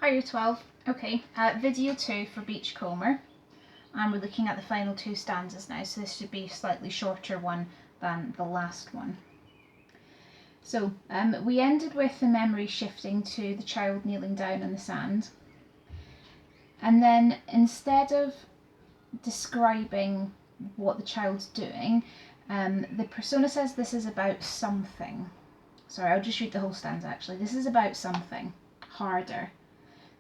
Hi Year 12. Okay, video 2 for Beachcomber, and we're looking at the final two stanzas now, so this should be a slightly shorter one than the last one. So we ended with the memory shifting to the child kneeling down on the sand, and then instead of describing what the child's doing, the persona says this is about something. Sorry, I'll just read the whole stanza actually. This is about something harder.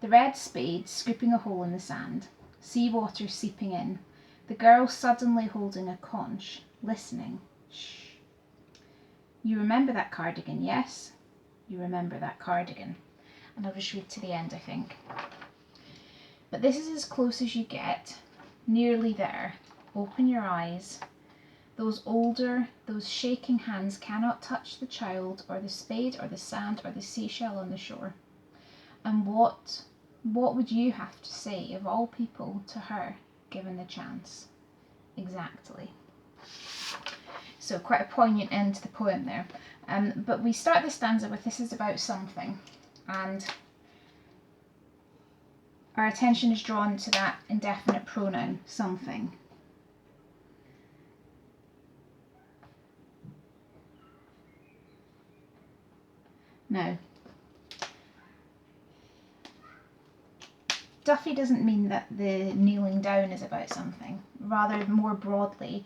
The red spade scooping a hole in the sand, sea water seeping in, the girl suddenly holding a conch, listening. Shh. You remember that cardigan, yes? You remember that cardigan. And I'll just read to the end, I think. But this is as close as you get, nearly there. Open your eyes. Those older, those shaking hands cannot touch the child or the spade or the sand or the seashell on the shore. And what would you have to say, of all people, to her, given the chance? Exactly. So quite a poignant end to the poem there. But we start the stanza with this is about something, and our attention is drawn to that indefinite pronoun, something. Now, Duffy doesn't mean that the kneeling down is about something. Rather, more broadly,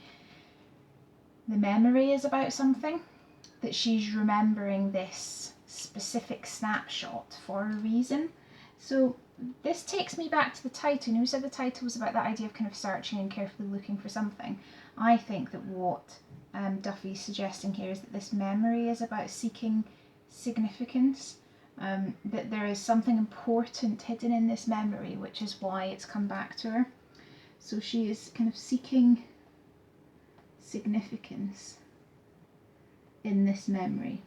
the memory is about something, that she's remembering this specific snapshot for a reason. So this takes me back to the title. You said the title was about that idea of kind of searching and carefully looking for something. I think that what Duffy's suggesting here is that this memory is about seeking significance. That there is something important hidden in this memory, which is why it's come back to her. So she is kind of seeking significance in this memory.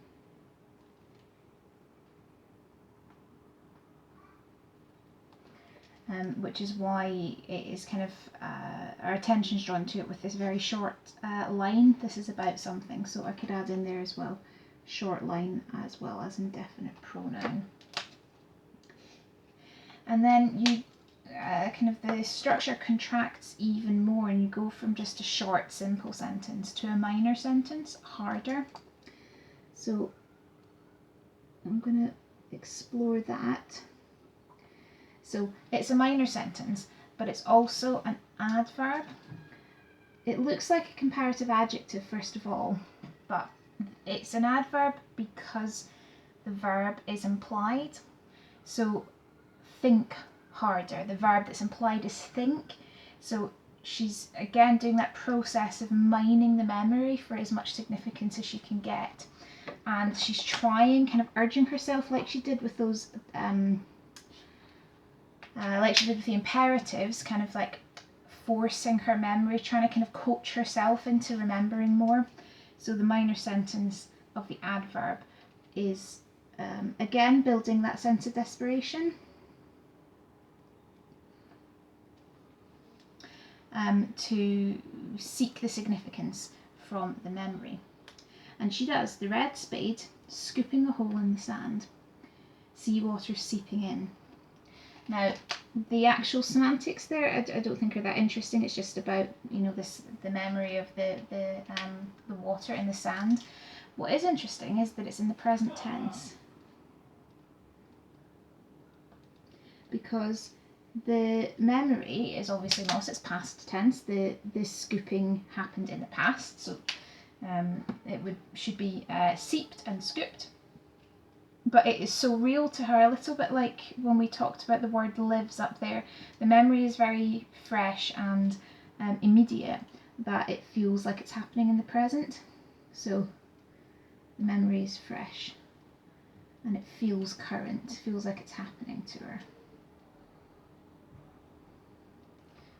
Which is why it is kind of our attention's drawn to it with this very short line. This is about something, so I could add in there as well short line as well as indefinite pronoun. And then you kind of the structure contracts even more, and you go from just a short simple sentence to a minor sentence, harder. So I'm going to explore that. So it's a minor sentence, but it's also an adverb. It looks like a comparative adjective first of all, but it's an adverb because the verb is implied. So think harder. The verb that's implied is think. So she's again doing that process of mining the memory for as much significance as she can get. And she's trying, kind of urging herself like she did with those like she did with the imperatives, kind of like forcing her memory, trying to kind of coach herself into remembering more. So the minor sentence of the adverb is again building that sense of desperation. To seek the significance from the memory. And she does. The red spade scooping a hole in the sand, seawater seeping in. Now, the actual semantics there, I don't think are that interesting. It's just about, you know, the memory of the water in the sand. What is interesting is that it's in the present tense, because the memory is obviously not, it's past tense. This scooping happened in the past, so it should be seeped and scooped. But it is so real to her, a little bit like when we talked about the word lives up there. The memory is very fresh and immediate, that it feels like it's happening in the present. So the memory is fresh and it feels current, it feels like it's happening to her.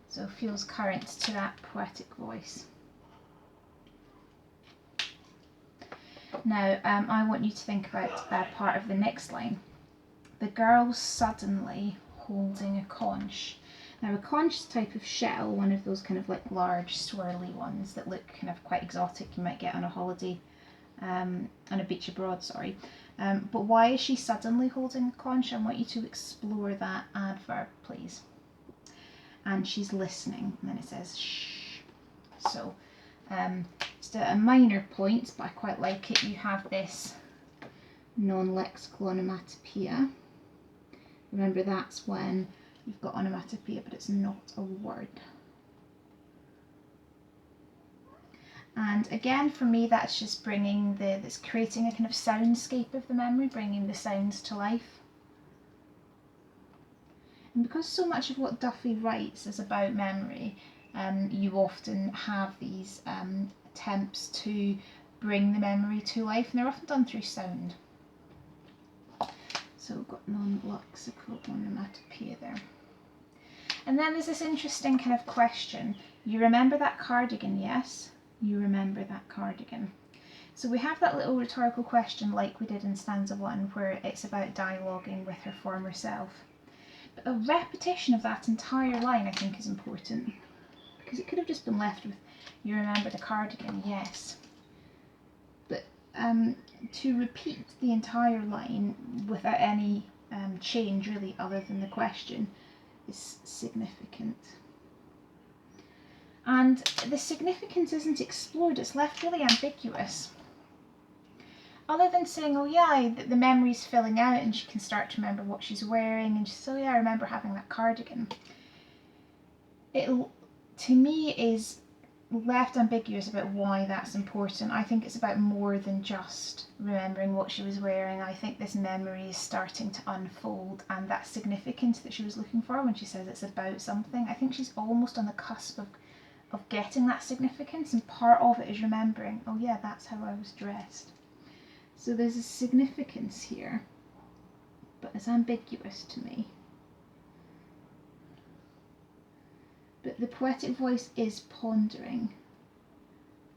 So it feels current to that poetic voice. Now, I want you to think about part of the next line. The girl suddenly holding a conch. Now, a conch is a type of shell, one of those kind of like large swirly ones that look kind of quite exotic, you might get on a holiday on a beach abroad, sorry. But why is she suddenly holding a conch? I want you to explore that adverb, please. And she's listening, and then it says shh. So just a minor point, but I quite like it. You have this non-lexical onomatopoeia. Remember, that's when you've got onomatopoeia, but it's not a word. And again, for me, that's just bringing that's creating a kind of soundscape of the memory, bringing the sounds to life. And because so much of what Duffy writes is about memory, you often have these attempts to bring the memory to life, and they're often done through sound. So we've got non-lexical onomatopoeia there. And then there's this interesting kind of question. You remember that cardigan, yes? You remember that cardigan. So we have that little rhetorical question like we did in stanza 1, where it's about dialoguing with her former self. But a repetition of that entire line I think is important, because it could have just been left with, you remember the cardigan, yes. But to repeat the entire line without any change really other than the question is significant. And the significance isn't explored, it's left really ambiguous. Other than saying, oh yeah, the memory's filling out and she can start to remember what she's wearing, and she says, oh yeah, I remember having that cardigan. It, to me, is left ambiguous about why that's important. I think it's about more than just remembering what she was wearing. I think this memory is starting to unfold, and that significance that she was looking for when she says it's about something, I think she's almost on the cusp of getting that significance, and part of it is remembering, oh yeah, that's how I was dressed. So there's a significance here, but it's ambiguous to me. But the poetic voice is pondering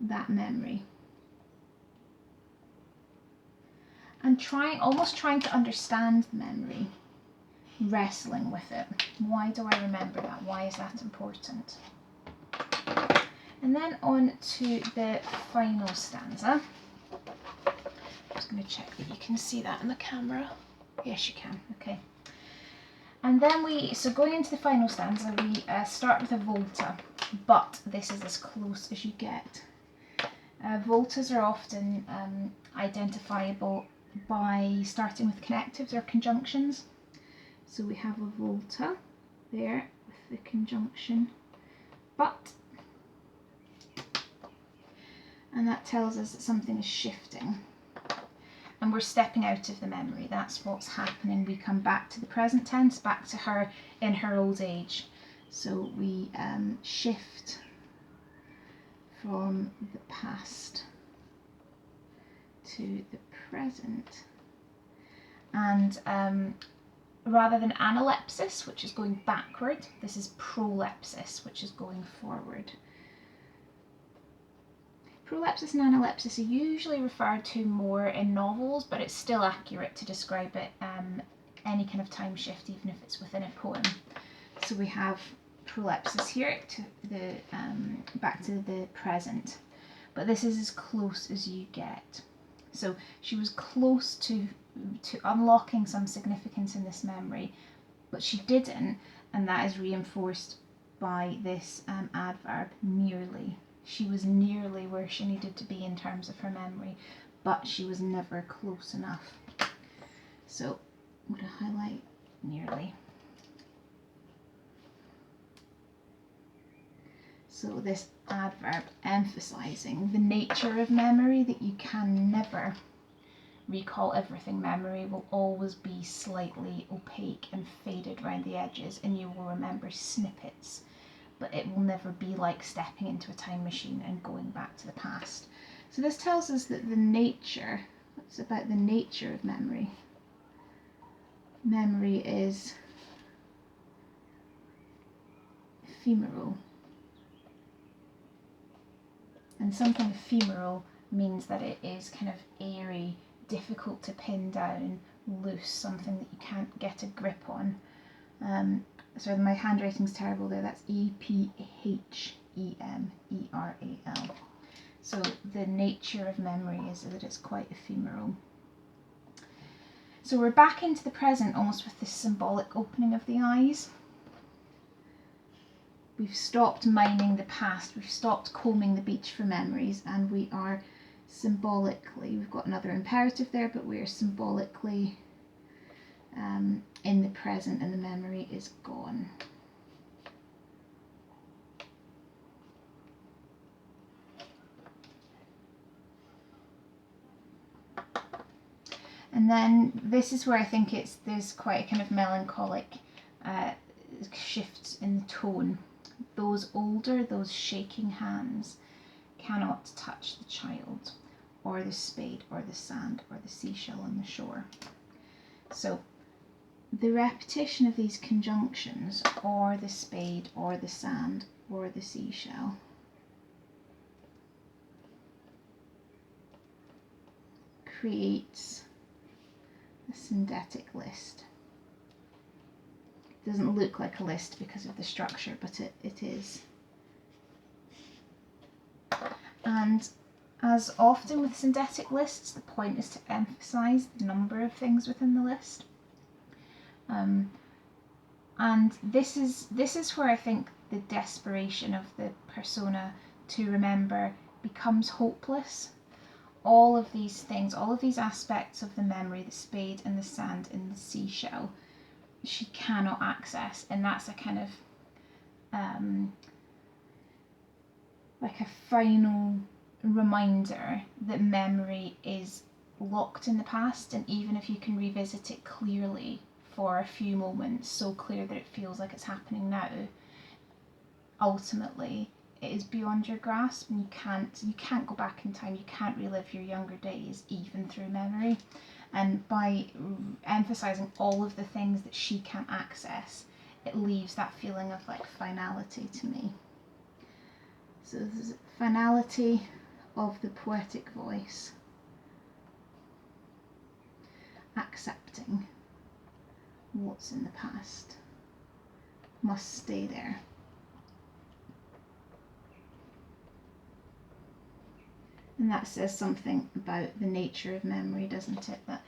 that memory and almost trying to understand the memory, wrestling with it. Why do I remember that? Why is that important? And then on to the final stanza. I'm just going to check that you can see that in the camera. Yes, you can. Okay. And then so going into the final stanza, we start with a volta, but this is as close as you get. Voltas are often identifiable by starting with connectives or conjunctions. So we have a volta there with the conjunction but, and that tells us that something is shifting. And we're stepping out of the memory. That's what's happening. We come back to the present tense, back to her in her old age. So we shift from the past to the present. And rather than analepsis, which is going backward, this is prolepsis, which is going forward. Prolepsis and analepsis are usually referred to more in novels, but it's still accurate to describe it any kind of time shift, even if it's within a poem. So we have prolepsis here to the back to the present, but this is as close as you get. So she was close to unlocking some significance in this memory, but she didn't, and that is reinforced by this adverb, nearly. She was nearly where she needed to be in terms of her memory, but she was never close enough. So I'm going to highlight nearly. So this adverb emphasizing the nature of memory, that you can never recall everything. Memory will always be slightly opaque and faded around the edges, and you will remember snippets, but it will never be like stepping into a time machine and going back to the past. So this tells us that the nature, it's about the nature of memory. Memory is ephemeral. And something ephemeral means that it is kind of airy, difficult to pin down, loose, something that you can't get a grip on. Sorry, my handwriting's terrible there. That's E-P-H-E-M-E-R-A-L. So the nature of memory is that it's quite ephemeral. So we're back into the present almost with this symbolic opening of the eyes. We've stopped mining the past, we've stopped combing the beach for memories, and we are symbolically, we've got another imperative there, but we are symbolically in the present, and the memory is gone. And then this is where I think there's quite a kind of melancholic shift in the tone. Those older, those shaking hands cannot touch the child, or the spade, or the sand, or the seashell on the shore. So the repetition of these conjunctions, or the spade, or the sand, or the seashell, creates a syndetic list. It doesn't look like a list because of the structure, but it is. And as often with syndetic lists, the point is to emphasize the number of things within the list. And this is where I think the desperation of the persona to remember becomes hopeless. All of these things, all of these aspects of the memory, the spade and the sand and the seashell, she cannot access, and that's a kind of like a final reminder that memory is locked in the past, and even if you can revisit it clearly for a few moments, so clear that it feels like it's happening now, ultimately it is beyond your grasp, and you can't go back in time, you can't relive your younger days even through memory. And by emphasizing all of the things that she can't access, it leaves that feeling of like finality to me. So there's finality of the poetic voice, accepting what's in the past must stay there. And that says something about the nature of memory, doesn't it? That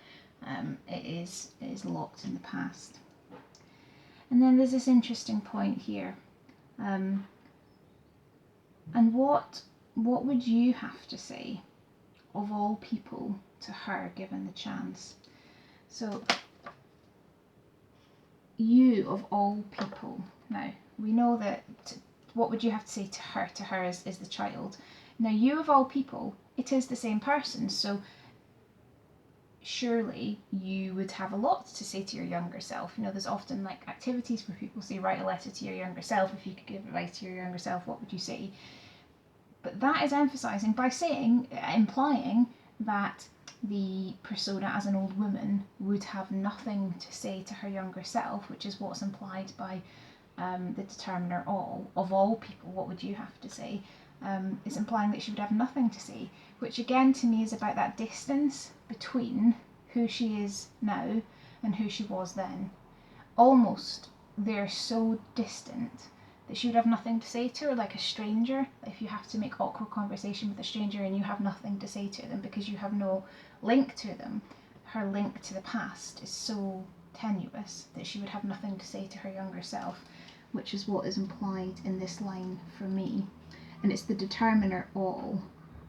it is locked in the past. And then there's this interesting point here. And what would you have to say, of all people, to her given the chance? So, you of all people. Now, we know that what would you have to say to her? To her is the child. Now, you of all people, it is the same person, so surely you would have a lot to say to your younger self. You know, there's often like activities where people say, write a letter to your younger self. If you could give advice to your younger self, what would you say? But that is emphasising by implying that the persona as an old woman would have nothing to say to her younger self, which is what's implied by the determiner all. Of all people, what would you have to say? Is implying that she would have nothing to say, which again to me is about that distance between who she is now and who she was then. Almost they're so distant that she would have nothing to say to her, like a stranger. If you have to make awkward conversation with a stranger and you have nothing to say to them because you have no link to them, her link to the past is so tenuous that she would have nothing to say to her younger self, which is what is implied in this line for me. And it's the determiner all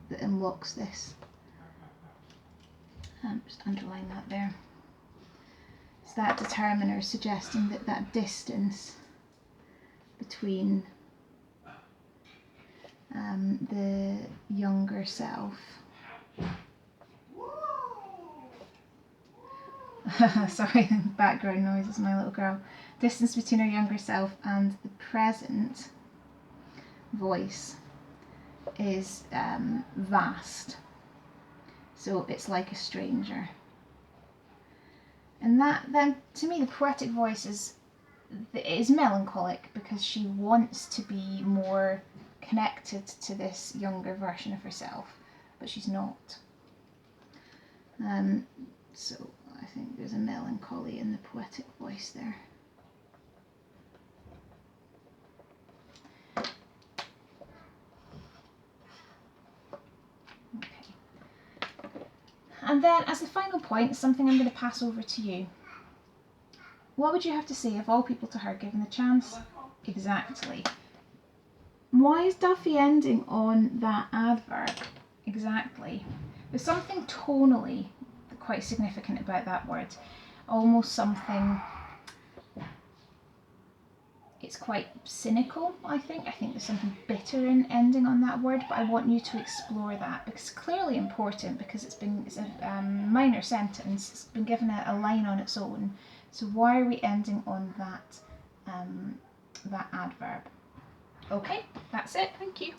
that unlocks this. Just underline that there. It's that determiner suggesting that that distance between the younger self. Sorry, background noise is my little girl. Distance between her younger self and the present voice is vast, so it's like a stranger. And that then, to me, the poetic voice is melancholic because she wants to be more connected to this younger version of herself, but she's not. So I think there's a melancholy in the poetic voice there. And then as the final point, something I'm going to pass over to you. What would you have to say of all people to her given the chance? Exactly. Why is Duffy ending on that adverb? Exactly. There's something tonally quite significant about that word. Almost something, it's quite cynical, I think. I think there's something bitter in ending on that word, but I want you to explore that because it's clearly important, because it's a minor sentence, it's been given a line on its own. So why are we ending on that adverb? Okay, that's it. Thank you.